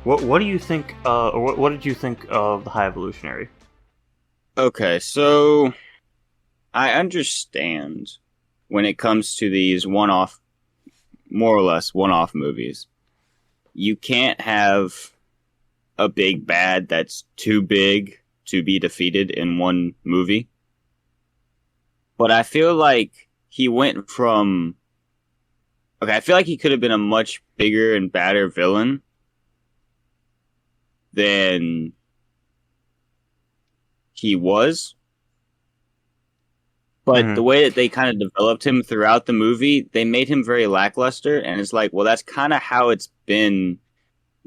What do you think? Or what did you think of the High Evolutionary? Okay, so I understand when it comes to these one-off, more or less one-off movies. You can't have a big bad that's too big to be defeated in one movie. But I feel like he went from okay, I feel like he could have been a much bigger and badder villain than he was. But the Mm-hmm. way that they kind of developed him throughout the movie, they made him very lackluster, and it's like, well, that's kind of how it's been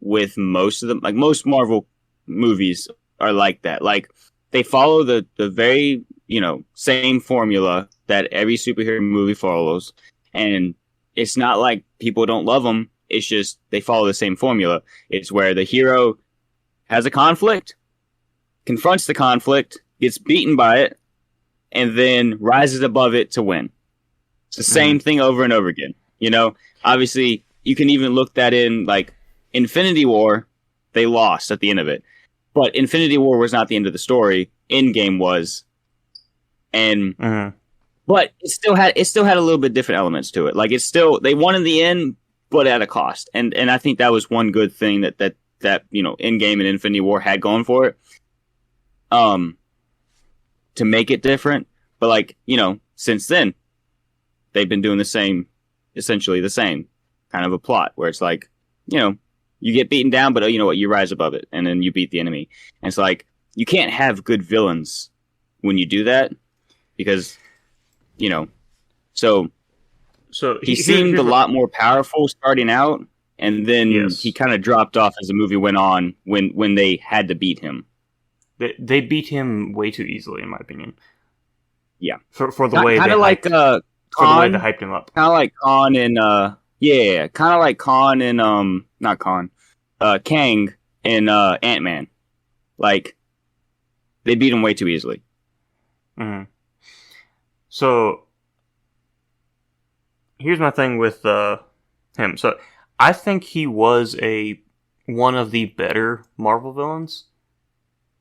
with most of them. Like most Marvel movies are like that. Like they follow the very same formula that every superhero movie follows, and it's not like people don't love them. It's just they follow the same formula. It's where the hero has a conflict, confronts the conflict, gets beaten by it, and then rises above it to win. It's the Mm-hmm. same thing over and over again. Obviously, you can even look that in like Infinity War. They lost at the end of it, but Infinity War was not the end of the story. Endgame was, and Mm-hmm. but it still had a little bit different elements to it. Like it's still they won in the end, but at a cost. And I think that was one good thing that Endgame and Infinity War had going for it. To make it different. But since then, they've been doing essentially the same kind of a plot where it's like, you get beaten down, but you know what, you rise above it, and then you beat the enemy. And it's like you can't have good villains when you do that because, so So he seemed here's a what. lot more powerful starting out, and then he Yes, kind of dropped off as the movie went on when they had to beat him. they beat him way too easily, in my opinion. Yeah, For the way kind they of like hyped for the way they Khan. hyped him up. Kind of like Khan and yeah, kind of like Khan and not Khan, Kang and Ant-Man. Like they beat him way too easily. Mm-hmm. So here's my thing with him. So I think he was a one of the better Marvel villains,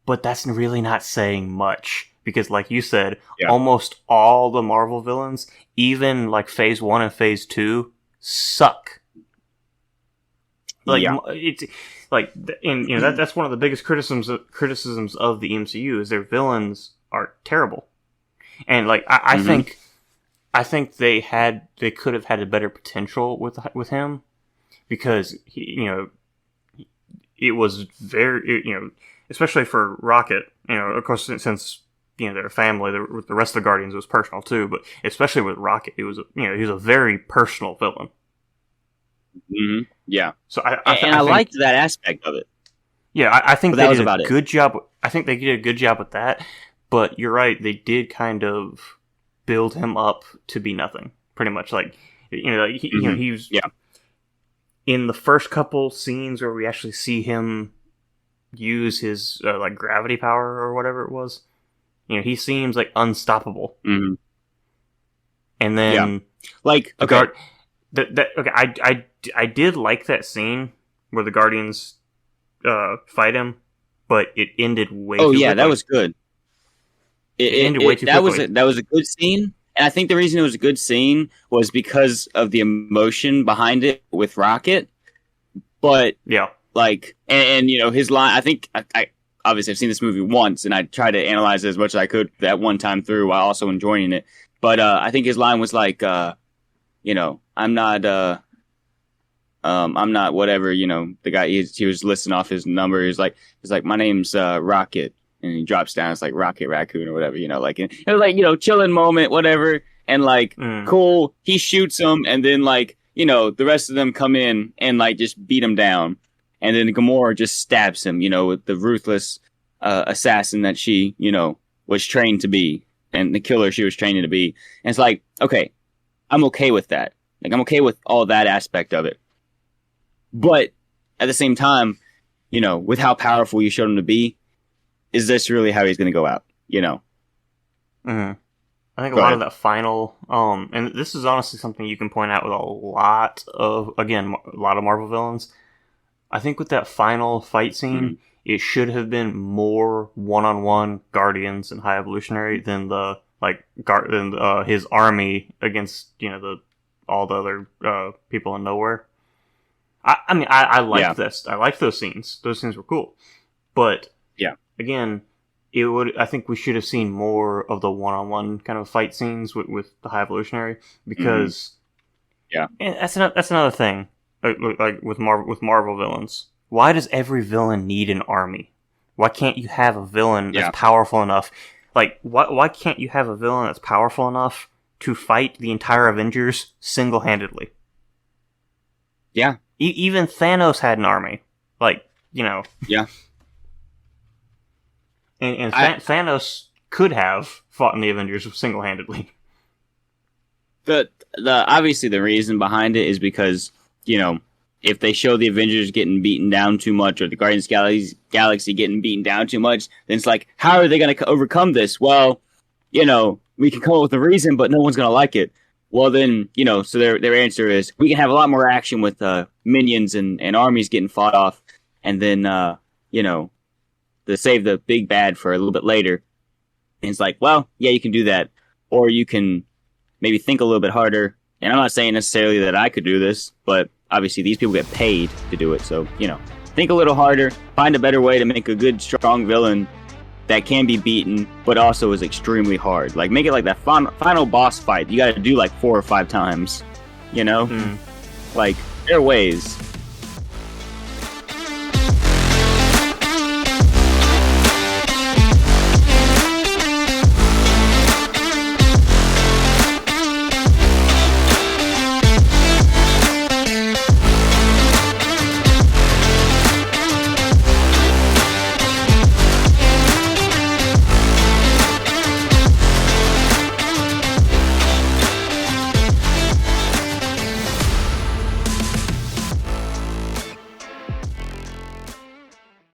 but that's really not saying much because, like you said, Yeah. almost all the Marvel villains, even like Phase 1 and Phase 2, suck. Like Yeah. it's like, and that's one of the biggest criticisms of the MCU is their villains are terrible, and like Mm-hmm. I think they could have had a better potential with him because it was very especially for Rocket, of course since they're a family, the rest of the Guardians was personal too, but especially with Rocket, it was he was a very personal villain. Mm-hmm. Yeah. So And I I think liked that aspect of it, yeah, I think but they that was did a about it. good job. I think they did a good job with that, but you're right, they did kind of build him up to be nothing, pretty much. Like Mm-hmm. he was Yeah. in the first couple scenes where we actually see him use his like gravity power or whatever it was. He seems like unstoppable, Mm-hmm. and Yeah. then Like the okay. guard that okay, I did like that scene where the Guardians fight him, but it ended way Oh too yeah, that quickly. was good. It ended way too quickly. That was a good scene, and I think the reason it was a good scene was because of the emotion behind it with Rocket. But Yeah. and his line. I think I obviously I've seen this movie once, and I tried to analyze it as much as I could that one time through while also enjoying it. But I think his line was like, I'm not whatever. The guy he was listing off his number. He's like, my name's Rocket, and he drops down. It's like Rocket Raccoon or whatever. Like it was like chilling moment, whatever, and like Mm. cool. He shoots him, and then the rest of them come in and like just beat him down, and then Gamora just stabs him. With the ruthless assassin that she was trained to be, and the killer she was trained to be. And it's like, okay, I'm okay with that. Like I'm okay with all that aspect of it. But at the same time, with how powerful you showed him to be, is this really how he's going to go out? Mm. I think a Go lot of ahead. that final, and this is honestly something you can point out with a lot of, again, a lot of Marvel villains. I think with that final fight scene, it should have been more one-on-one Guardians and High Evolutionary than the his army against all the other people in Nowhere. I mean I liked this. I liked those scenes. Those scenes were cool, but again, I think we should have seen more of the one-on-one kind of fight scenes with the High Evolutionary, because and that's another thing. Like with Marvel villains, why does every villain need an army? Why can't you have a villain that's powerful enough? Like, why can't you have a villain that's powerful enough to fight the entire Avengers single-handedly? Yeah. Even Thanos had an army. Like, Yeah. And Thanos could have fought in the Avengers single-handedly. The obviously the reason behind it is because, if they show the Avengers getting beaten down too much, or the Guardians of the Galaxy getting beaten down too much, then it's like, how are they going to overcome this? Well, we can come up with a reason, but no one's going to like it. Well, then, so their answer is, we can have a lot more action with minions and armies getting fought off, and then, to save the big bad for a little bit later. And it's like, well, yeah, you can do that. Or you can maybe think a little bit harder. And I'm not saying necessarily that I could do this, but obviously these people get paid to do it. So, think a little harder, find a better way to make a good, strong villain that can be beaten, but also is extremely hard. Like, make it like that final boss fight. You got to do like 4 or 5 times, Like, there are ways.